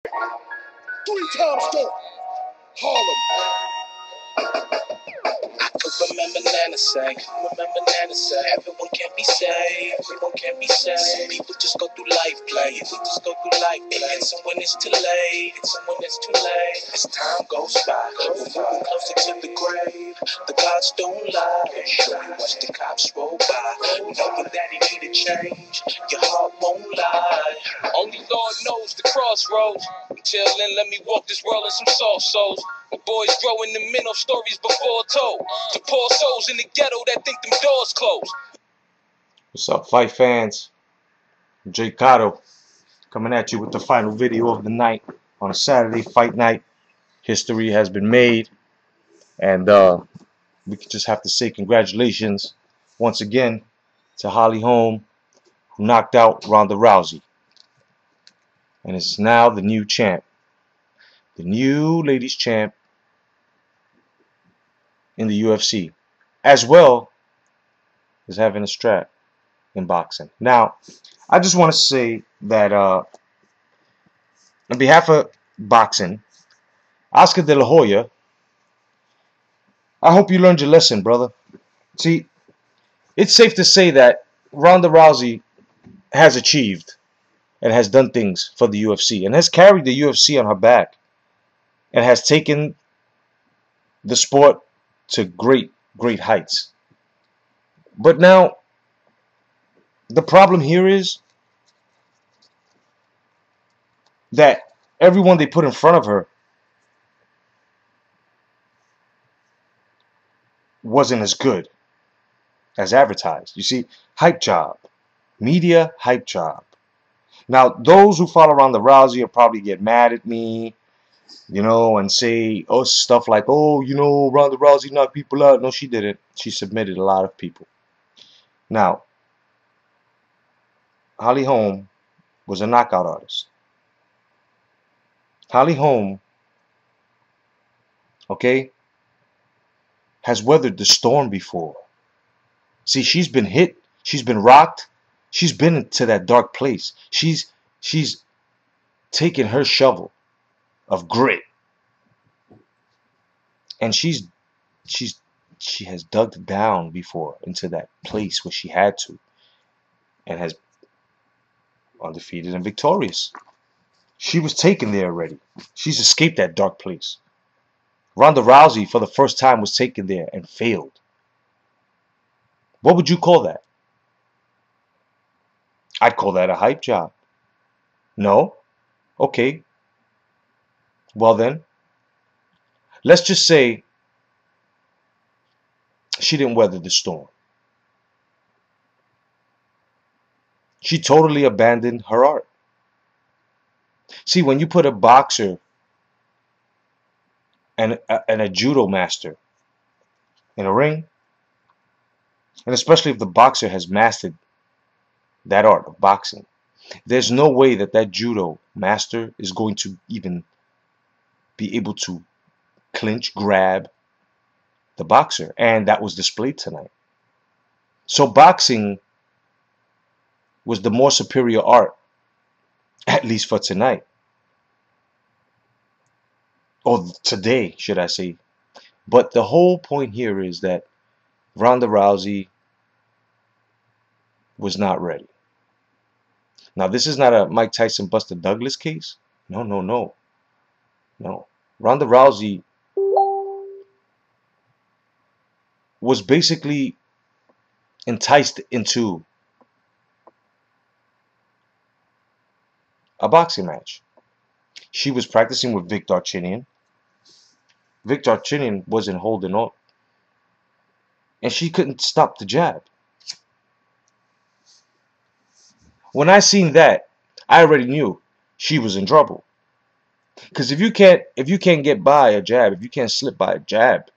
Three times dope. Harlem. Remember Nana say, everyone can be saved, everyone can be saved. Some people just go through life playing, and someone is too late, As time goes by, we're moving closer to the grave. The gods don't lie, show you watch the cops roll by. Knowing that he need a change, your heart won't lie. Only Lord knows the crossroads. Until then, let me walk this world in some soft souls. My boys growing the men of stories before told. The poor souls in the ghetto that think them doors closed. What's up, fight fans? J.Cotto coming at you with the final video of the night on a Saturday fight night. History has been made, and we just have to say congratulations once again to Holm, who knocked out Rhonda Rousey, and is now the new champ, the new ladies champ in the UFC, as well as having a strap in boxing. Now, I just want to say that on behalf of boxing, Oscar De La Hoya, I hope you learned your lesson, brother. See, it's safe to say that Rhonda Rousey has achieved and has done things for the UFC and has carried the UFC on her back and has taken the sport to great heights. But now, the problem here is that everyone they put in front of her wasn't as good as advertised. You see, hype job. Media hype job. Now, those who follow Ronda Rousey will probably get mad at me, and say, stuff like, Ronda Rousey knocked people out. No, she didn't. She submitted a lot of people. Now, Holm was a knockout artist. Holm, okay, has weathered the storm before. See, she's been hit. She's been rocked. She's been into that dark place. She's taken her shovel of grit, and she has dug down before into that place where she had to, and has undefeated and victorious. She was taken there already. She's escaped that dark place. Ronda Rousey, for the first time, was taken there and failed. What would you call that? I'd call that a hype job. No? Okay. Well then, let's just say she didn't weather the storm. She totally abandoned her art. See, when you put a boxer and a judo master in a ring, and especially if the boxer has mastered that art of boxing, there's no way that judo master is going to even be able to clinch, grab the boxer. And that was displayed tonight. So boxing was the more superior art, at least for tonight. Or today, should I say. But the whole point here is that Rhonda Rousey was not ready. Now, this is not a Mike Tyson Buster Douglas case. No. Rhonda Rousey was basically enticed into a boxing match. She was practicing with Vic Darchinyan. Vic Darchinyan wasn't holding on, and she couldn't stop the jab. When I seen that, I already knew she was in trouble. Because if you can't get by a jab, if you can't slip by a jab,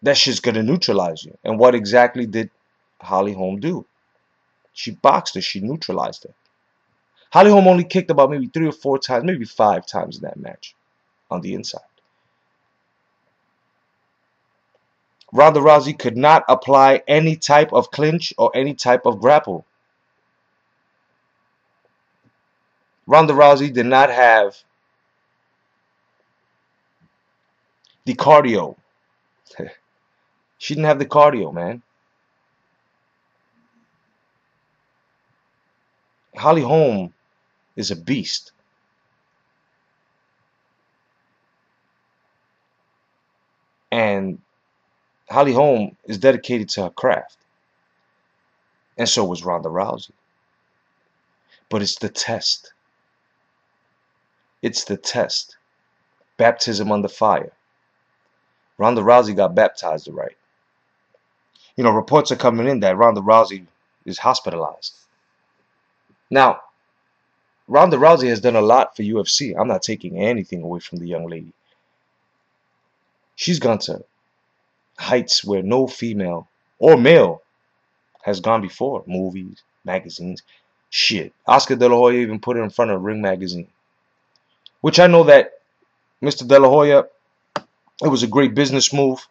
that shit's gonna neutralize you. And what exactly did Holm do? She boxed her. She neutralized her. Holm only kicked about maybe 3 or 4 times, maybe 5 times in that match on the inside. Ronda Rousey could not apply any type of clinch or any type of grapple. Ronda Rousey did not have the cardio. She didn't have the cardio, man. Holly Holm is a beast. And Holly Holm is dedicated to her craft. And so was Ronda Rousey. But it's the test. It's the test. Baptism under fire. Ronda Rousey got baptized right. You know, reports are coming in that Ronda Rousey is hospitalized. Now, Ronda Rousey has done a lot for UFC. I'm not taking anything away from the young lady. She's gone to heights where no female or male has gone before. Movies, magazines. Shit. Oscar De La Hoya even put it in front of Ring Magazine. Which I know that Mr. De La Hoya, it was a great business move.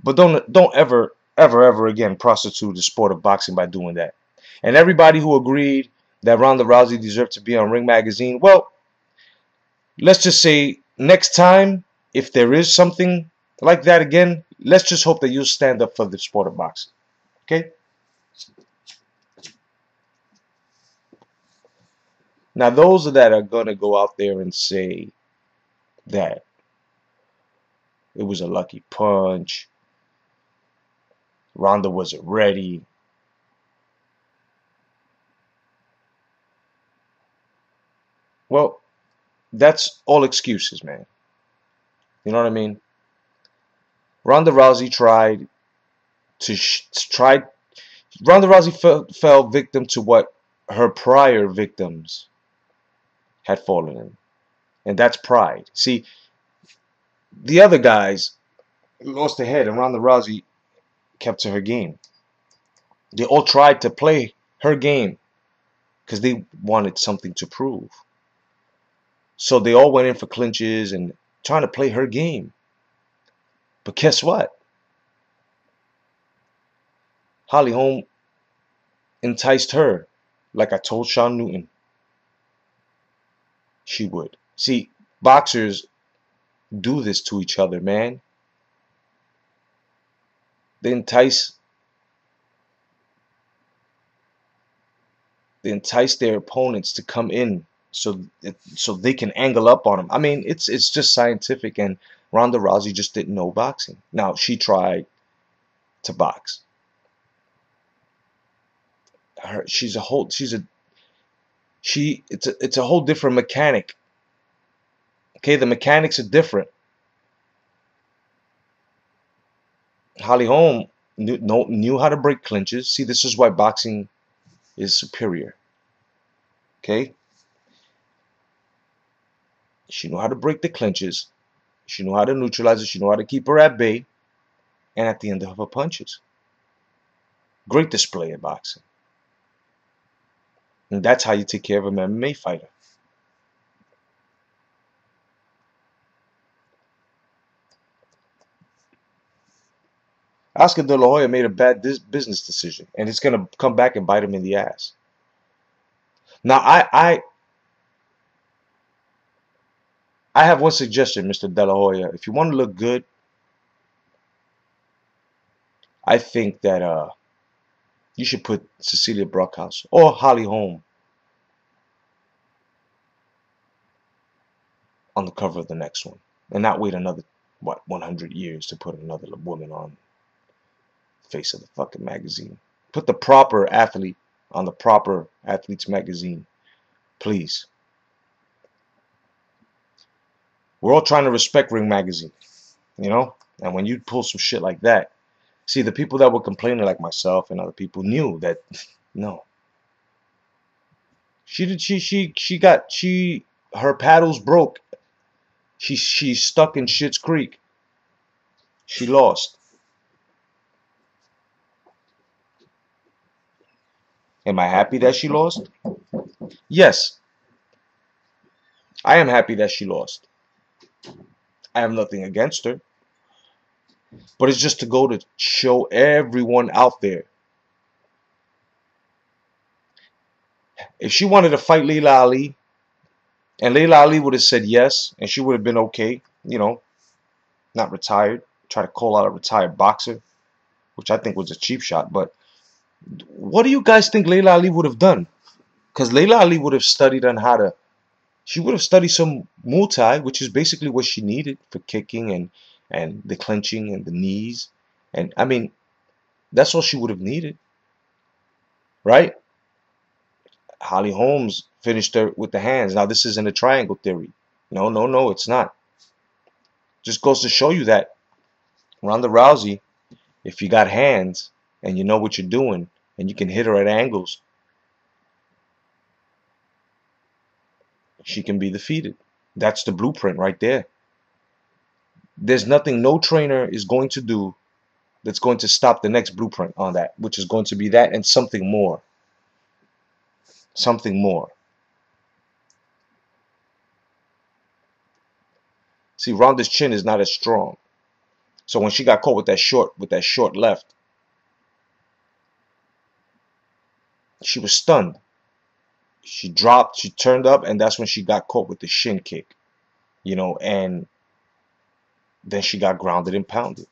But don't ever again prostitute the sport of boxing by doing that. And everybody who agreed that Ronda Rousey deserved to be on Ring Magazine, well, let's just say next time, if there is something like that again, let's just hope that you'll stand up for the sport of boxing. Okay? Now, those that are going to go out there and say that it was a lucky punch, Ronda wasn't ready. Well, that's all excuses, man. You know what I mean? Ronda Rousey tried to Ronda Rousey fell victim to what her prior victims had fallen in, and that's pride. See, the other guys lost their head, and Ronda Rousey kept to her game. They all tried to play her game because they wanted something to prove. So they all went in for clinches and trying to play her game. But guess what? Holly Holm enticed her, like I told Sean Newton she would. See, boxers do this to each other, man. They entice their opponents to come in so they can angle up on them. I mean, it's just scientific, and Ronda Rousey just didn't know boxing. Now, she tried to box. It's a whole different mechanic. Okay, the mechanics are different. Holly Holm knew how to break clinches. See, this is why boxing is superior. Okay? She knew how to break the clinches. She knew how to neutralize it. She knew how to keep her at bay. And at the end of her punches. Great display in boxing. And that's how you take care of an MMA fighter. Oscar De La Hoya made a bad business decision, and it's going to come back and bite him in the ass. Now, I have one suggestion, Mr. De La Hoya. If you want to look good, I think that you should put Cecilia Brockhouse or Holly Holm on the cover of the next one, and not wait another 100 years to put another woman on the face of the fucking magazine. Put the proper athlete on the proper athletes magazine, please. We're all trying to respect Ring Magazine, you know? And when you pull some shit like that, see, the people that were complaining, like myself and other people, knew that, no. Her paddles broke. She's stuck in Schitt's Creek. She lost. Am I happy that she lost? Yes. I am happy that she lost. I have nothing against her. But it's just to go to show everyone out there. If she wanted to fight Layla Ali, and Layla Ali would have said yes, and she would have been okay, not retired, try to call out a retired boxer, which I think was a cheap shot. But what do you guys think Layla Ali would have done? Because Layla Ali would have studied on how to, she would have studied some Muay Thai, which is basically what she needed for kicking and the clenching and the knees. And I mean, that's all she would have needed, right? Holly Holmes finished her with the hands. Now, this isn't a triangle theory. No, no, no, it's not. Just goes to show you that Ronda Rousey, if you got hands and you know what you're doing and you can hit her at angles, she can be defeated. That's the blueprint right there. There's nothing no trainer is going to do that's going to stop the next blueprint on that, which is going to be that and something more. Something more. See, Ronda's chin is not as strong. So when she got caught with that short left, she was stunned. She dropped, she turned up, and that's when she got caught with the shin kick, and then she got grounded and pounded.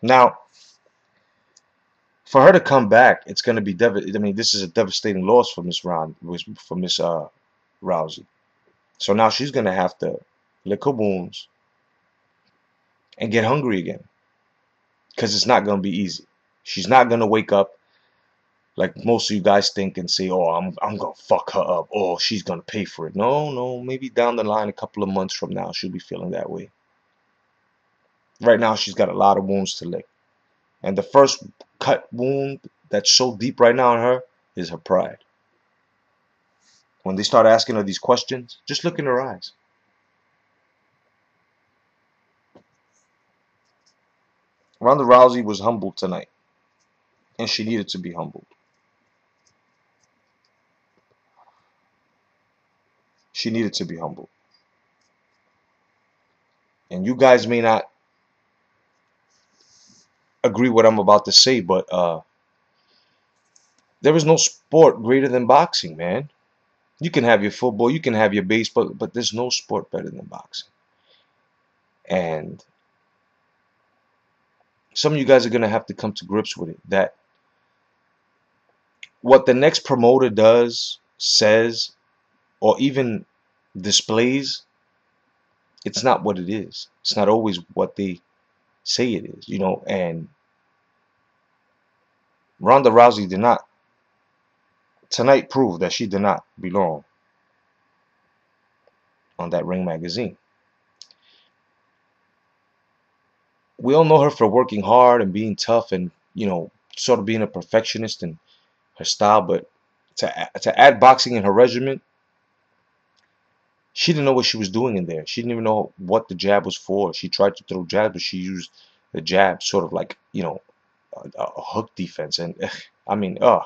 Now, for her to come back, it's going to be I mean, this is a devastating loss for Miss Rousey. So now she's going to have to lick her wounds and get hungry again, because it's not going to be easy. She's not going to wake up like most of you guys think and say, "Oh, I'm going to fuck her up. Oh, she's going to pay for it." No, no, maybe down the line, a couple of months from now, she'll be feeling that way. Right now, she's got a lot of wounds to lick. And the first cut wound that's so deep right now in her is her pride. When they start asking her these questions, just look in her eyes. Ronda Rousey was humbled tonight, and she needed to be humbled. She needed to be humbled. And you guys may not agree what I'm about to say, but there is no sport greater than boxing, man. You can have your football, you can have your baseball, but there's no sport better than boxing. And some of you guys are going to have to come to grips with it, that what the next promoter does, says, or even displays, it's not what it is. It's not always what they say it is, and Ronda Rousey did not tonight prove that she did not belong on that Ring magazine. We all know her for working hard and being tough and, sort of being a perfectionist in her style, but to add boxing in her regimen, she didn't know what she was doing in there. She didn't even know what the jab was for. She tried to throw jabs, but she used the jab sort of like, a hook defense. And I mean, it's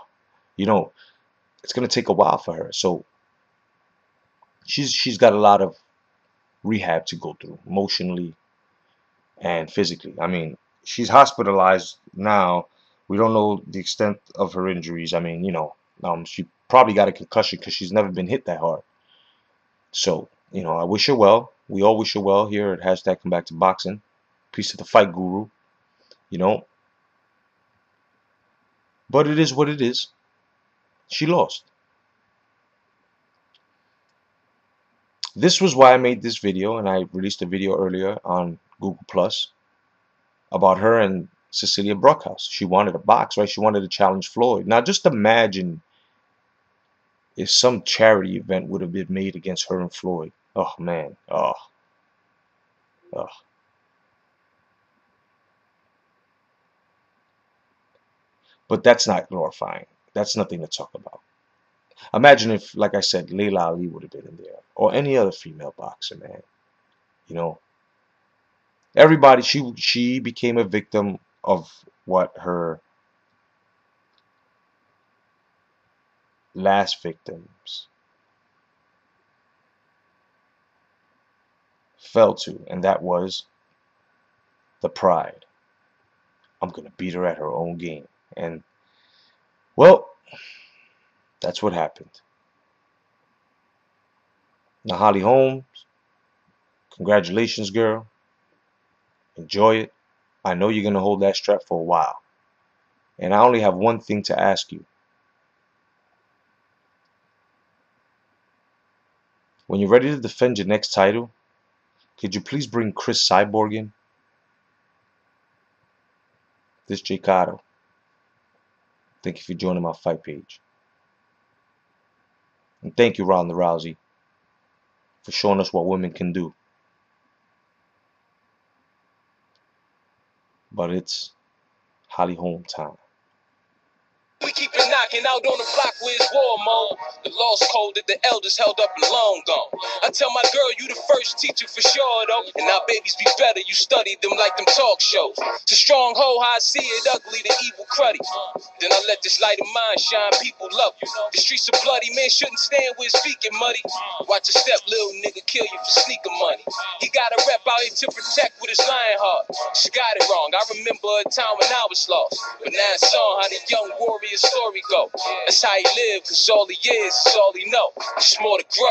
going to take a while for her. So she's got a lot of rehab to go through, emotionally and physically. I mean, she's hospitalized now. We don't know the extent of her injuries. I mean, she probably got a concussion because she's never been hit that hard. So, I wish her well. We all wish her well here at hashtag Come Back to Boxing. Peace to the fight guru. But it is what it is. She lost. This was why I made this video, and I released a video earlier on Google Plus about her and Cecilia Brockhouse. She wanted a box, right? She wanted to challenge Floyd. Now, just imagine if some charity event would have been made against her and Floyd. Oh, man. Oh. But that's not glorifying. That's nothing to talk about. Imagine if, like I said, Layla Ali would have been in there, or any other female boxer, man. Everybody, she became a victim of what her last victims fell to, and that was the pride. I'm going to beat her at her own game. And, well, that's what happened. Now, Holly Holmes, congratulations, girl. Enjoy it. I know you're going to hold that strap for a while. And I only have one thing to ask you. When you're ready to defend your next title, could you please bring Chris Cyborg in? This J.Cotto. Thank you for joining my fight page. And thank you, Rhonda Rousey, for showing us what women can do. But it's Holly Holm time. We keep it knocking out on the block where it's war mode. The lost code that the elders held up and long gone. I tell my girl you the first teacher for sure though. And now babies be better, you studied them like them talk shows. It's a strong hoe, how I see it, ugly, the evil cruddy. Then I let this light of mine shine, people love you. The streets are bloody, man shouldn't stand where his feet get muddy. Watch a step, little nigga kill you for sneaker money. He got a rep out here to protect with his lion heart. She got it wrong, I remember a time when I was lost. But now it's on how the young warrior story go. That's how he live, cause all he is all he know. It's more to grow.